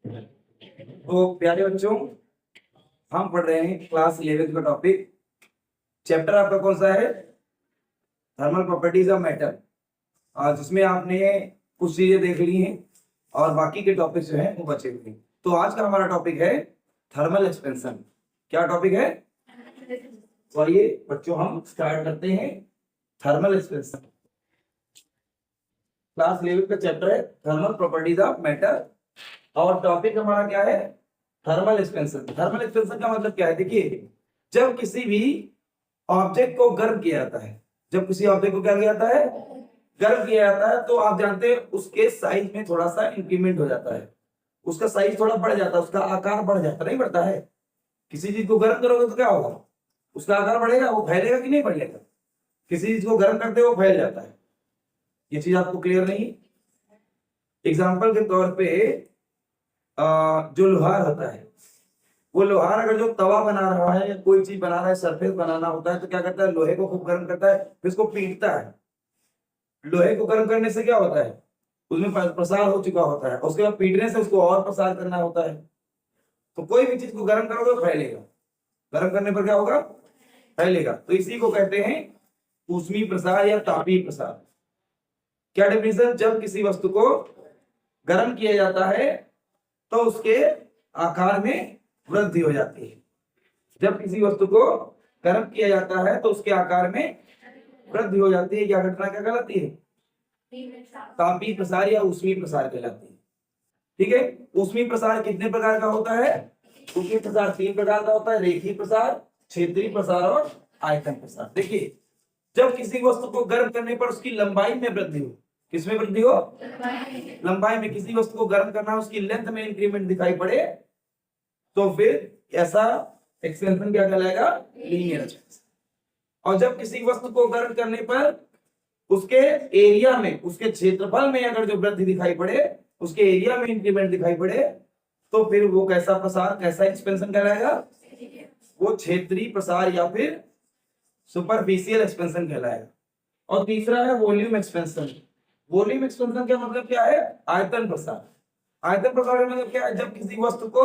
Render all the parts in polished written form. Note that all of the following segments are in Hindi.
तो प्यारे बच्चों, हम पढ़ रहे हैं क्लास 11 का टॉपिक। चैप्टर आपका कौन सा है? थर्मल प्रॉपर्टीज ऑफ मेटल, जिसमें आपने कुछ चीजें देख ली हैं और बाकी के टॉपिक जो है वो बचे हुए हैं। तो आज का हमारा टॉपिक है थर्मल एक्सपेंशन। क्या टॉपिक है? तो आइए बच्चों हम स्टार्ट करते हैं थर्मल एक्सपेंशन। क्लास 11 का चैप्टर है थर्मल प्रॉपर्टीज ऑफ मेटल और टॉपिक हमारा क्या है? Thermal expansion. थर्मल एक्सपेंशन का मतलब क्या है? देखिए, जब किसी भी ऑब्जेक्ट को गर्म किया जाता है, जब किसी ऑब्जेक्ट को क्या किया जाता है? गर्म किया जाता है, तो आप जानते हैं उसके साइज में थोड़ा सा इंक्रीमेंट हो जाता है, उसका साइज थोड़ा बढ़ जाता है, उसका आकार बढ़ जाता, नहीं बढ़ता है? किसी चीज को गर्म करोगे तो क्या होगा? उसका आकार बढ़ेगा, वो फैलेगा कि नहीं बढ़ेगा? किसी चीज को गर्म करते वो फैल जाता है। ये चीज आपको क्लियर नहीं? एग्जाम्पल के तौर पे जो लोहार होता है, वो लोहार अगर जो तवा बना रहा है या कोई चीज बना रहा है, सरफेस बनाना होता है, तो क्या करता है? लोहे को खूब गर्म करता है, फिर उसको पीटता है। लोहे को गर्म करने से क्या होता है? उसमें प्रसार हो चुका होता है, उसके बाद पीटने से उसको और प्रसार करना होता है। तो कोई भी चीज को गर्म करोगे तो फैलेगा, गर्म करने पर क्या होगा? फैलेगा। तो इसी को कहते हैं ऊष्मीय प्रसार या तापीय प्रसार। क्या डेफिनेशन? जब किसी वस्तु को गर्म किया जाता है तो उसके आकार में वृद्धि हो जाती है। जब किसी वस्तु को गर्म किया जाता है तो उसके आकार में वृद्धि हो जाती है। क्या घटना क्या कहलाती है? तापीय प्रसार या ऊष्मीय प्रसार कहलाती है। ठीक है। ऊष्मीय प्रसार कितने प्रकार का होता है? ऊष्मीय प्रसार 3 प्रकार का होता है: रेखीय प्रसार, क्षेत्रीय प्रसार और आयतन प्रसार। देखिए, जब किसी वस्तु को गर्म करने पर उसकी लंबाई में वृद्धि हो, किसमें वृद्धि हो? लंबाई में। किसी वस्तु को गर्म करना, उसकी लेंथ में इंक्रीमेंट दिखाई पड़े, तो फिर ऐसा एक्सपेंशन क्या कहलाएगा? Linear expansion. और जब किसी वस्तु को गर्म करने पर उसके एरिया में, उसके क्षेत्रफल में अगर जो वृद्धि दिखाई पड़े, उसके एरिया में इंक्रीमेंट दिखाई पड़े, तो फिर वो कैसा प्रसार, कैसा एक्सपेंशन कहलाएगा? वो क्षेत्रीय प्रसार या फिर सुपरफिशियल एक्सपेंशन कहलाएगा। और तीसरा है वॉल्यूम एक्सपेंशन। वॉल्यूम एक्सपेंशन का मतलब क्या है? आयतन प्रसार। आयतन प्रसार का मतलब क्या है? जब किसी वस्तु को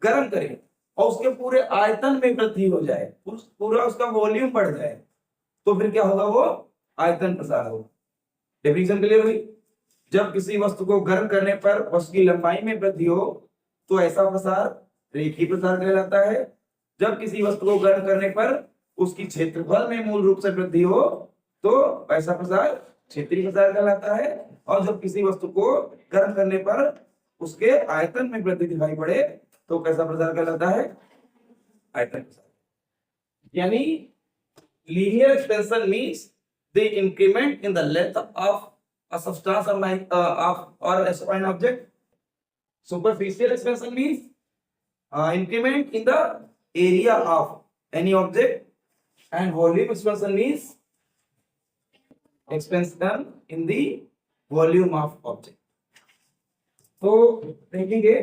गर्म करें और उसके पूरे आयतन में वृद्धि हो जाए, पूरा उसका वॉल्यूम बढ़ जाए, तो फिर क्या होगा? वो आयतन प्रसार होगा। डेफिनेशन क्लियर हुई? जब किसी वस्तु को गर्म करने पर वस्तु की लंबाई में वृद्धि हो, तो ऐसा प्रसार रेखीय प्रसार कहलाता है। जब किसी वस्तु को गर्म करने पर उसकी क्षेत्रफल में मूल रूप से वृद्धि हो, तो ऐसा प्रसार क्षेत्रीय प्रसार कहलाता है। और जब किसी वस्तु को गर्म करने पर उसके आयतन में वृद्धि दिखाई पड़े, तो कैसा प्रसार कहलाता है? आयतन प्रसार। यानी linear expansion means the increment in the length of a substance or an object. Superficial expansion means increment in the area of any object, and volume expansion means expansion in the volume of object. तो देखेंगे,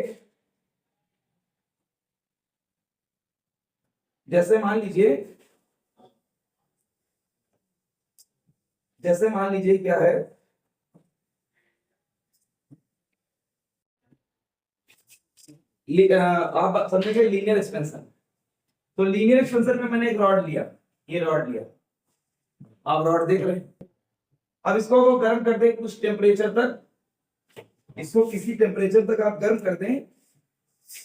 जैसे मान लीजिए क्या है, आप समझेंगे लीनियर एक्सपेंशन। तो लीनियर एक्सपेंशन में मैंने एक रॉड लिया, ये रॉड लिया, आप रॉड देख रहे हैं। अब इसको गर्म कर दें कुछ टेम्परेचर तक, इसको किसी टेम्परेचर तक आप गर्म कर दें,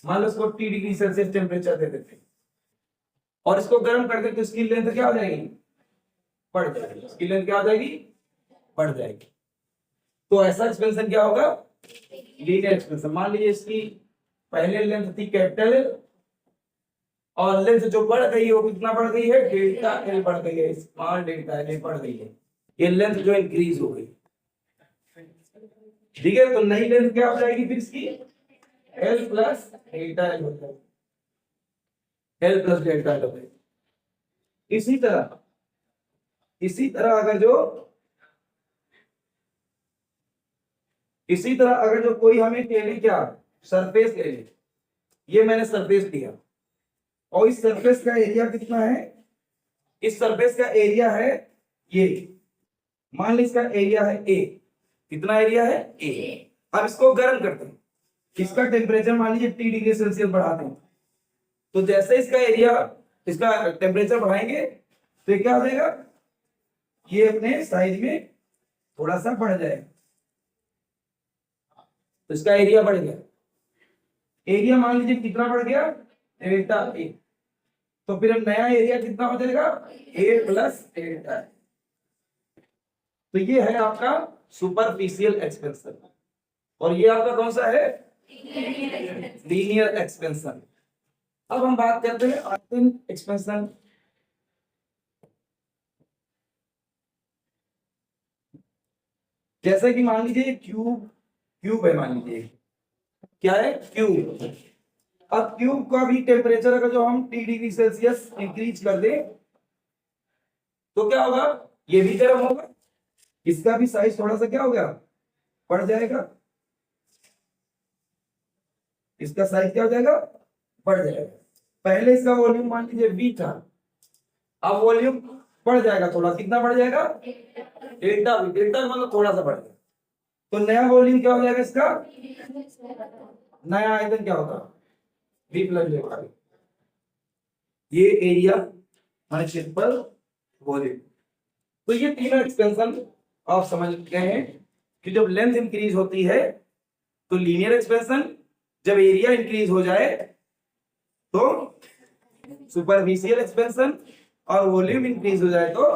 मान लो इसको 30 डिग्री सेल्सियस टेम्परेचर दे देते हैं, और इसको गर्म कर दें, तो इसकी लेंथ क्या हो जाएगी? बढ़ जाएगी। इसकी लेंथ क्या हो जाएगी? बढ़ जाएगी। तो ऐसा एक्सपेंशन क्या होगा? Linear expansion. मान लीजिए इसकी पहले लेंथ थी कैपिटल, और लेंथ जो बढ़ गई वो कितना बढ़ गई है? डेल्टा एल बढ़ गई है, स्मॉल डेल्टा एल बढ़ गई है। ये लेंथ जो इंक्रीज हो गई, ठीक है। तो नई लेंथ क्या हो जाएगी फिर इसकी? एल प्लस डेल्टा एल हो जाएगी, एल प्लस डेल्टा एल हो जाएगी। इसी तरह अगर जो कोई हमें ले क्या सरफेस ले ले, ये मैंने सरफेस लिया, और इस सरफेस का एरिया कितना है? इस सरफेस का एरिया है ये, मान ली इसका एरिया है ए। कितना एरिया है? ए। अब इसको गर्म करते हैं, इसका टेम्परेचर मान लीजिए T डिग्री सेल्सियस बढ़ा दें, तो जैसे इसका एरिया, इसका टेम्परेचर बढ़ाएंगे तो ये क्या हो जाएगा, ये अपने साइज में थोड़ा सा बढ़ जाएगा, तो इसका एरिया बढ़ गया। एरिया मान लीजिए कितना बढ़ गया, डेल्टा ए। तो फिर नया एरिया कितना हो जाएगा, ए प्लस डेल्टा। तो ये है आपका सुपरफिशियल एक्सपेंशन, और ये आपका कौन सा है, लीनियर एक्सपेंशन। अब हम बात करते हैं आयतन एक्सपेंशन। जैसे कि मान लीजिए क्यूब, क्यूब है, मान लीजिए क्या है, क्यूब। अब क्यूब का भी टेम्परेचर अगर जो हम T डिग्री सेल्सियस इंक्रीज कर दें तो क्या होगा, ये भी गर्म होगा, इसका भी साइज थोड़ा सा क्या हो गया, बढ़ जाएगा, इसका साइज क्या हो जाएगा, बढ़ जाएगा। पहले इसका वॉल्यूम मान लीजिए V था, अब वॉल्यूम बढ़ जाएगा थोड़ा, कितना बढ़ जाएगा, डेल्टा V। डेल्टा मतलब थोड़ा सा बढ़ गया, तो नया वॉल्यूम क्या हो जाएगा इसका, नया आयतन क्या होगा, V प्लस डेल्टा। ये एरिया माने क्षेत्रफल, वॉल्यूम। तो ये तीनों एक्सपेंशन आप समझ गए हैं कि जब लेंथ इंक्रीज होती है तो लीनियर एक्सपेंशन, जब एरिया इंक्रीज हो जाए तो सुपरफिशियल एक्सपेंशन, और वॉल्यूम इंक्रीज हो जाए तो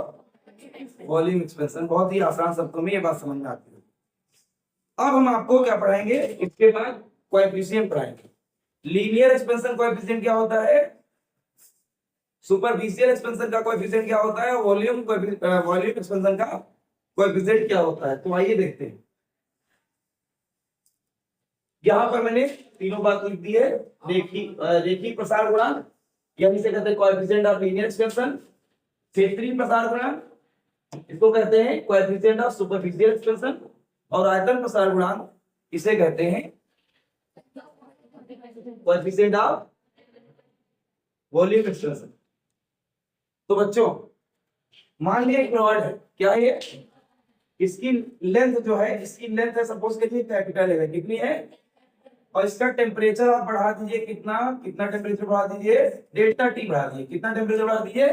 वॉल्यूम एक्सपेंशन। बहुत ही आसान शब्दों में ये बात समझ में आती है। अब हम आपको क्या पढ़ाएंगे, इसके बाद कोएफिशिएंट पढ़ाएंगे। लीनियर एक्सपेंशन कोएफिशिएंट क्या होता है, सुपरफिशियल एक्सपेंशन का कोएफिशिएंट क्या होता है, वॉल्यूम एक्सपेंशन का कोएफिशिएंट क्या होता है। तो आइए देखते हैं। यहां पर मैंने तीनों बात लिख दी है। रेखीय प्रसार गुणांक, यानी से कहते हैं कोएफिशिएंट ऑफ लीनियर एक्सपेंशन। क्षेत्रीय प्रसार गुणांक, इसको कहते हैं कोएफिशिएंट ऑफ सुपरफिशियल एक्सपेंशन। और आयतन प्रसार गुणांक, इसे कहते हैं कोएफिशिएंट ऑफ वॉल्यूम एक्सपेंशन। तो बच्चों मान लिया एक रॉड है, क्या है, इसकी लेंथ जो है, इसकी लेंथ है सपोज करिए कैपिटल है, कितनी है, और इसका टेम्परेचर आप बढ़ा दीजिए, कितना कितना टेम्परेचर बढ़ा दीजिए, डेल्टा टी बढ़ा दीजिए, कितना टेम्परेचर बढ़ा दीजिए,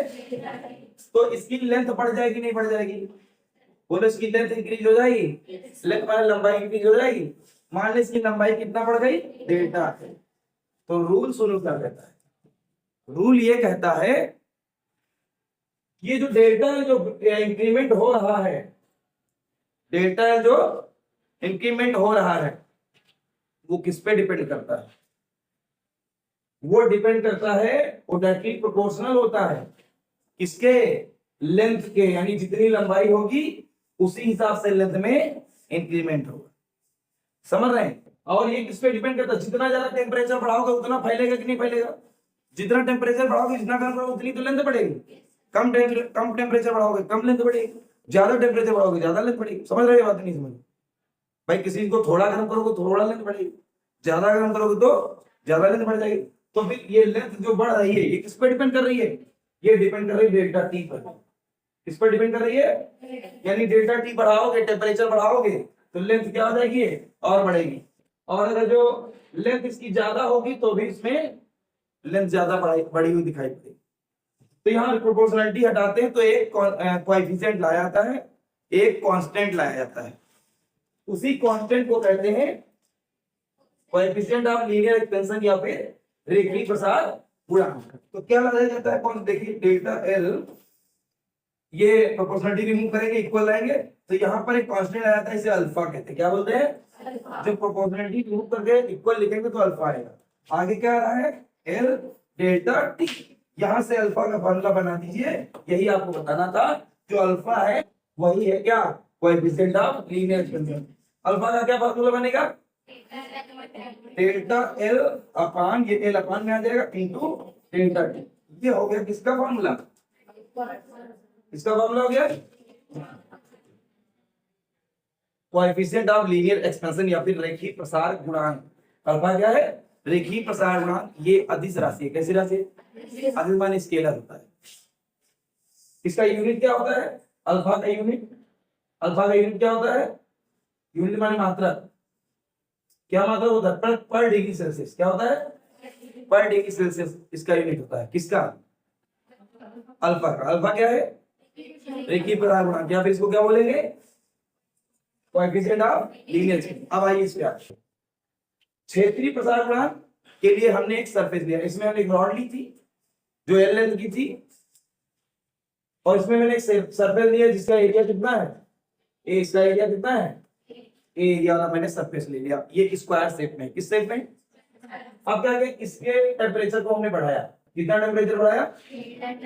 तो इसकी लेंथ बढ़ जाएगी नहीं बढ़ जाएगी, बोलो इसकी लेंथ इंक्रीज हो जाएगी, लेंथ माने लंबाई इंक्रीज हो जाएगी। मान लो इसकी लंबाई कितना बढ़ गई, डेल्टा। तो रूल सुनो क्या कहता है, रूल ये कहता है ये जो डेल्टा जो इंक्रीमेंट हो रहा है, डेल्टा जो इंक्रीमेंट हो रहा है वो किस पे डिपेंड करता है, वो डिपेंड करता है, वो डायरेक्टली प्रोपोर्शनल होता है किसके, लेंथ के, यानी जितनी लंबाई होगी उसी हिसाब से लेंथ में इंक्रीमेंट होगा। समझ रहे हैं। और ये किस पे डिपेंड करता है, जितना ज्यादा टेम्परेचर बढ़ाओगे उतना फैलेगा कि नहीं फैलेगा, जितना टेम्परेचर बढ़ाओगे, जितना गर्म करोगे उतनी तो लेंथ बढ़ेगी, कम टेम्परेचर बढ़ाओगे कम लेंथ बढ़ेगी, ज्यादा टेम्परेचर बढ़ाओगे ज्यादा लेंथ बढ़ेगी। समझ रहे हो बात, नहीं समझ भाई, किसी को थोड़ा गर्म करोगे तो थोड़ा लेंथ बढ़ेगी, ज्यादा गर्म करोगे तो ज्यादा लेंथ बढ़ जाएगी। तो फिर ये लेंथ जो बढ़ रही है ये किस पर डिपेंड कर रही है, ये डिपेंड कर रही है डेल्टा टी पर। किस पर डिपेंड कर रही है, यानी डेल्टा टी बढ़ाओगे, टेम्परेचर बढ़ाओगे तो लेंथ क्या हो जाएगी और बढ़ेगी, और अगर जो लेंथ इसकी ज्यादा होगी तो भी इसमें लेंथ ज्यादा बढ़ी हुई दिखाई पड़ेगी। तो यहाँ प्रोपोर्शनलिटी हटाते हैं तो एक कोएफिशिएंट लाया जाता है, एक कांस्टेंट लाया जाता है, उसी कांस्टेंट को कहते हैं कोएफिशिएंट ऑफ लीनियर एक्सपेंशन या फिर रेखीय प्रसार गुणांक। तो क्या लगाया जाता है, कौन देखिए, डेल्टा एल, ये प्रोपोर्शनलिटी रिमूव करेंगे, इक्वल लाएंगे, तो यहाँ पर एक कांस्टेंट आ जाता है, इसे अल्फा कहते हैं। क्या बोलते हैं, जब प्रोपोर्शनलिटी रिमूव करके इक्वल लिखेंगे तो अल्फा आएगा। आगे क्या आ रहा है, एल डेल्टा टी, यहां से अल्फा का फॉर्मूला बना दीजिए, यही आपको बताना था। जो अल्फा है वही है क्या, coefficient of linear expansion. Alpha का क्या फॉर्मूला बनेगा, डेल्टा एल अपान, ये एल अपान में आ जाएगा इनटू डेल्टा टी। ये हो गया किसका फॉर्मूला, इसका फॉर्मूला हो गया कोएफिशिएंट ऑफ लीनियर एक्सपेंशन या फिर रेखीय प्रसार गुणांक। अल्फा क्या है, रेखीय प्रसार गुणांक। ये अदिश राशि है, कैसी राशि, अदिश माने स्केलर होता है। इसका यूनिट क्या होता है, अल्फा का यूनिट, अल्फा का यूनिट क्या होता है, यूनिट माने मात्रा, क्या मतलब होता है? पर डिग्री सेल्सियस क्या होता है? पर डिग्री सेल्सियस इसका यूनिट होता है। किसका? अल्फा का। अल्फा क्या है? रेखीय प्रसार गुणांक, या फिर इसको क्या बोलेंगे? Coefficient of linear. अब आइए इस पे, क्षेत्रीय प्रसार गुणांक के लिए हमने एक सरफेस लिया, इसमें हमने एक रॉड ली थी जो एल लेंथ की थी, और इसमें मैंने एक सरफेस लिया जिसका एरिया कितना है? ए, इसका एरिया कितना है? ए एरिया वाला मैंने सरफेस ले लिया, ये स्क्वायर शेप में। किस शेप में? अब क्या किया, इसके टेम्परेचर को हमने बढ़ाया। कितना टेम्परेचर बढ़ाया?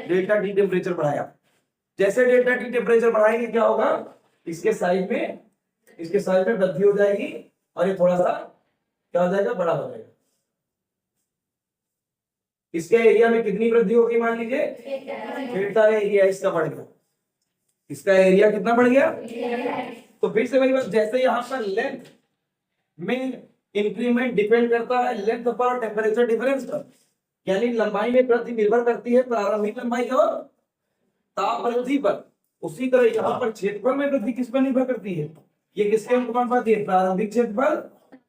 डेल्टा टी टेम्परेचर बढ़ाया। जैसे डेल्टा टी टेम्परेचर बढ़ाएंगे क्या होगा? इसके साइज में वृद्धि हो जाएगी, और ये थोड़ा सा क्या हो जाएगा? बड़ा हो जाएगा। इसके एरिया में कितनी वृद्धि होगी? मान लीजिए डेल्टा एरिया इसका बढ़ गया। इसका एरिया कितना बढ़ गया? तो फिर से वही बात, जैसे यहाँ पर लेंथ में इंक्रीमेंट डिपेंड करता है लेंथ पर और टेम्परेचर डिफरेंस पर, यानी लंबाई में वृद्धि निर्भर करती है प्रारंभिक लंबाई और ताप वृद्धि पर, उसी तरह यहाँ पर क्षेत्रफल में वृद्धि किस पर निर्भर करती है? ये किसके अनुपाती है? प्रारंभिक क्षेत्रफल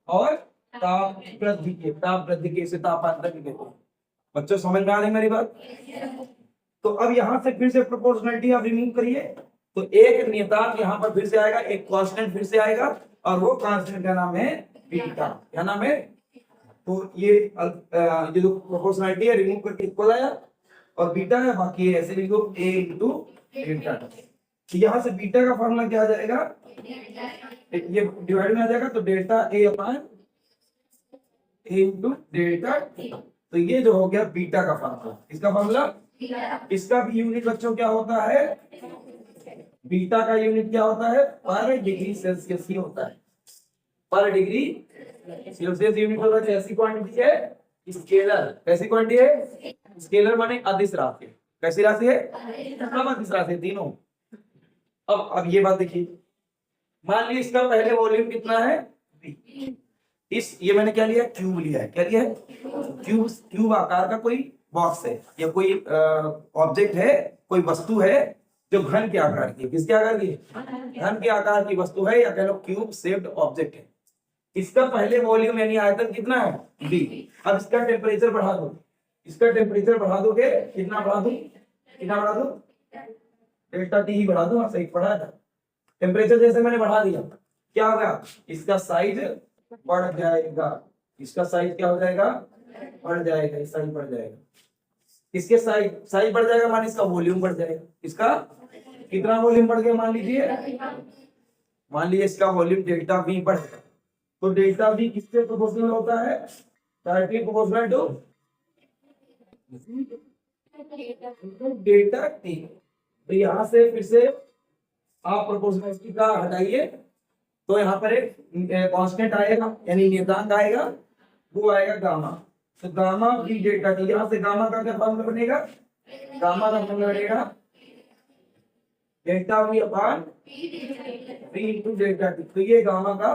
और ताप वृद्धि के। ताप वृद्धि के से तापांतर के कहते हैं। बच्चों समझ में आ रही मेरी बात? तो अब यहाँ से फिर से प्रोपोर्शनलिटी आप रिमूव करिए, तो एक नियतांक यहाँ पर फिर से आएगा, एक कांस्टेंट फिर से आएगा, और वो कांस्टेंट का नाम है बीटा। क्या नाम है? तो ये जो प्रोपोर्शनलिटी है रिमूव करके इक्वल आया, और बीटा है, बाकी ऐसे लिखो a इंटू डेल्टा। तो यहाँ से बीटा का फॉर्मूला क्या आ जाएगा? ये डिवाइड में आ जाएगा, तो delta a upon a into delta t। तो ये जो हो गया बीटा का फॉर्मूला। इसका फॉर्मूला, इसका भी यूनिट बच्चों क्या होता है? बीटा का यूनिट क्या होता है? पर डिग्री सेल्सियस ही होता है। पर डिग्री सेल्सियस यूनिट होता है। कैसी क्वांटिटी है? स्केलर। कैसी क्वांटिटी है? स्केलर माने अदिश राशि। कैसी राशि है? अदिश राशि तीनों। अब ये बात देखिए, मान लीजिए इसका पहले वॉल्यूम कितना है? ये मैंने क्या लिया? क्यूब लिया है। क्या लिया है? क्यूब आकार का कोई बॉक्स है, या कोई ऑब्जेक्ट है, कोई वस्तु है जो घन के आकार की। किसके आकार की? घन के आकार की वस्तु है, या कह लो क्यूब शेप्ड ऑब्जेक्ट है। इसका पहले वॉल्यूम यानी आयतन कितना है? बी। अब इसका टेम्परेचर बढ़ा दो। इसका टेम्परेचर बढ़ा दोगे, कितना बढ़ा दूं? कितना बढ़ा दूं? डेल्टा टी ही बढ़ा दूं। सही पढ़ा था। टेम्परेचर जैसे मैंने बढ़ा दिया, क्या होगा? इसका साइज बढ़ जाएगा। इसका साइज क्या हो जाएगा? बढ़ जाएगा। इस साइज बढ़ जाएगा। इसके साइज बढ़ जाएगा मान इसका वॉल्यूम बढ़ जाएगा। इसका कितना वॉल्यूम बढ़ गया? मान लीजिए इसका वॉल्यूम डेल्टा वी बढ़ गया। तो डेल्टा वी किसके प्रोपोर्शनल होता है? Directly proportional to delta T. तो यहाँ से फिर से आप प्रोपोर्शनलिटी का हटाइए, तो यहाँ पर एक कांस्टेंट आएगा, यानी नियतांक आएगा, वो आएगा गामा। तो गामा वी डेल्टा टी। यहाँ से गामा का क्या फॉर्मूला बनेगा? गामा का फॉर्मूला बनेगा delta V upon V into delta T. तो ये गामा का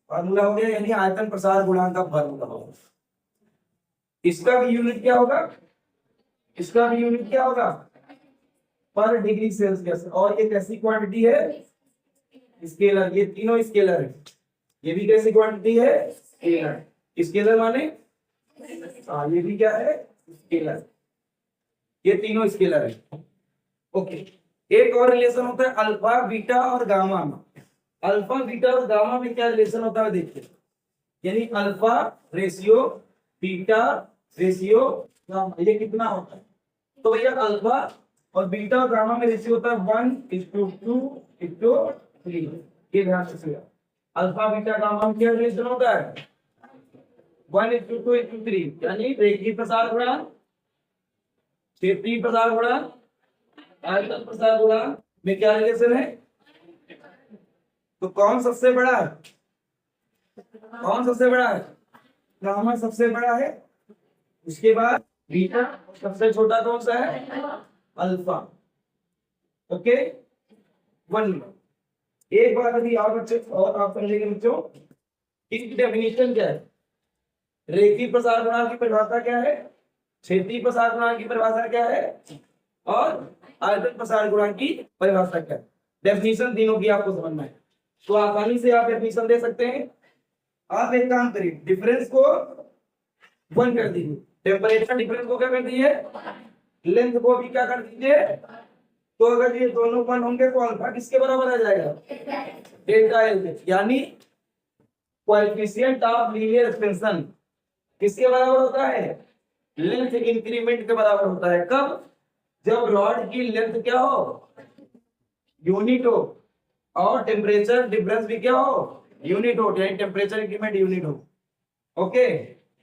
फॉर्मूला हो गया, यानी आयतन प्रसार गुणांक का फॉर्मूला होगा। इसका भी यूनिट क्या होगा? इसका भी यूनिट क्या होगा? पर डिग्री सेल्सियस। और ये कैसी क्वांटिटी है? स्केलर। ये तीनों स्केलर है। ये भी कैसी क्वांटिटी है? स्केलर। स्केलर माने ये भी क्या है? स्केलर। ये तीनों स्केलर है। ओके, एक और रिलेशन होता है अल्फा बीटा और गामा में। अल्फा बीटा और गामा में क्या रिलेशन होता है देखिए, यानी alpha ratio beta ratio gamma, ये कितना होता है? तो भैया अल्फा और बीटा और गामा में रेशियो होता है 1:2:3। ये ध्यान रखिएगा। अल्फा बीटा गामा में क्या रिलेशन होता है? 1:2:3, यानी रेखीय प्रसार गुणांक, क्षेत्रीय प्रसार गुणांक, आयतन प्रसार गुणांक में क्या रिलेशन है? तो कौन सबसे बड़ा है? कौन सबसे बड़ा है? गामा सबसे बड़ा है, उसके बाद बीटा, सबसे छोटा कौन सा है? अल्फा। Okay, one. एक बात अभी और बच्चे और आप समझेंगे बच्चों, इसकी डेफिनेशन क्या है? रेखीय प्रसार गुणांक की परिभाषा क्या है? क्षेत्रीय प्रसार गुणांक की परिभाषा क्या है? और आयतन प्रसार गुणांक की परिभाषा क्या है? डेफिनेशन तीनों की आपको समझना है, तो आसानी से आप डेफिनेशन दे सकते हैं। आप एक काम करिए, डिफरेंस को 1 कर दीजिए, टेम्परेचर डिफरेंस को क्या कर दीजिए, लेंथ को भी क्या कर दीजिए। तो अगर ये दोनों 1 होंगे तो अल्फा किसके बराबर आ जाएगा, डेल्टा एल के। यानी कोएफिशिएंट ऑफ लीनियर एक्सपेंशन किसके बराबर होता है, लेंथ इंक्रीमेंट के बराबर होता है। कब, जब रॉड की लेंथ क्या हो, यूनिट हो, और टेम्परेचर डिफरेंस भी क्या हो, यूनिट हो, यानी टेम्परेचर इंक्रीमेंट यूनिट हो। ओके,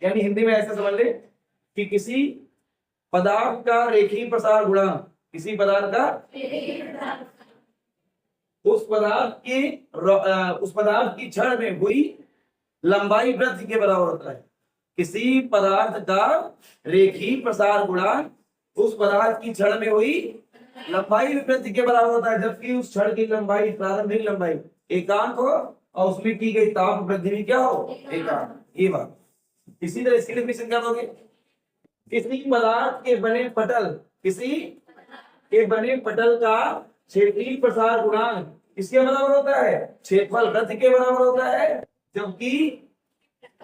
यानी हिंदी में ऐसे समझ ले कि किसी पदार्थ का रेखीय प्रसार गुणांक, किसी पदार्थ का उस पदार्थ की क्षण में हुई लंबाई वृद्धि के बराबर होता है। किसी पदार्थ का रेखीय प्रसार गुणांक उस पदार्थ की क्षण में हुई लंबाई वृद्धि के बराबर होता है, जबकि उस क्षण की लंबाई, प्रारंभिक लंबाई एकांक हो और उसमें की गई ताप वृद्धि भी क्या हो, एकांक। ये बात इसी तरह इसकी डेफिनेशन क्या दोगे, किसी पदार्थ के बने पटल, किसी के बने पटल का क्षेत्रीय प्रसार गुणांक किसके बराबर होता है, क्षेत्रफल वृद्धि के बराबर होता है, जबकि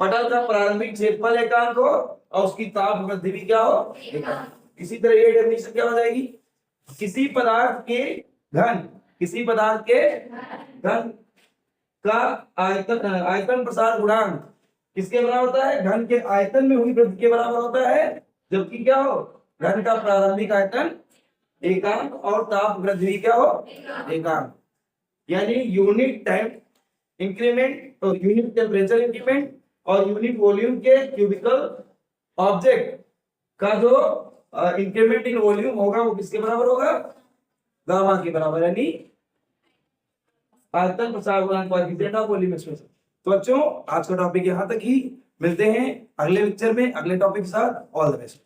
पटल का प्रारंभिक क्षेत्रफल एकांक हो और उसकी ताप वृद्धि भी क्या हो, एकांक। इसी तरह ये डेफिनेशन क्या हो जाएगी, किसी पदार्थ के घन, किसी पदार्थ के घन का आयतन प्रसार गुणांक किसके बराबर होता है, घन के आयतन में हुई वृद्धि के बराबर होता है, जबकि क्या हो, घन का प्रारंभिक आयतन एकांक और ताप वृद्धि क्या हो, एकांक। यानी यूनिट टाइम इंक्रीमेंट और यूनिट टेम्परेचर इंक्रीमेंट और यूनिट वॉल्यूम के क्यूबिकल ऑब्जेक्ट का जो इंक्रीमेंट इन वॉल्यूम होगा वो किसके बराबर होगा, गामा के बराबर, यानी आयतन प्रसार गुणांक कोएफिशिएंट ऑफ वॉल्यूम एक्सप्रेशन। तो बच्चों आज का टॉपिक यहाँ तक ही, मिलते हैं अगले लेक्चर में अगले टॉपिक के साथ। All the best.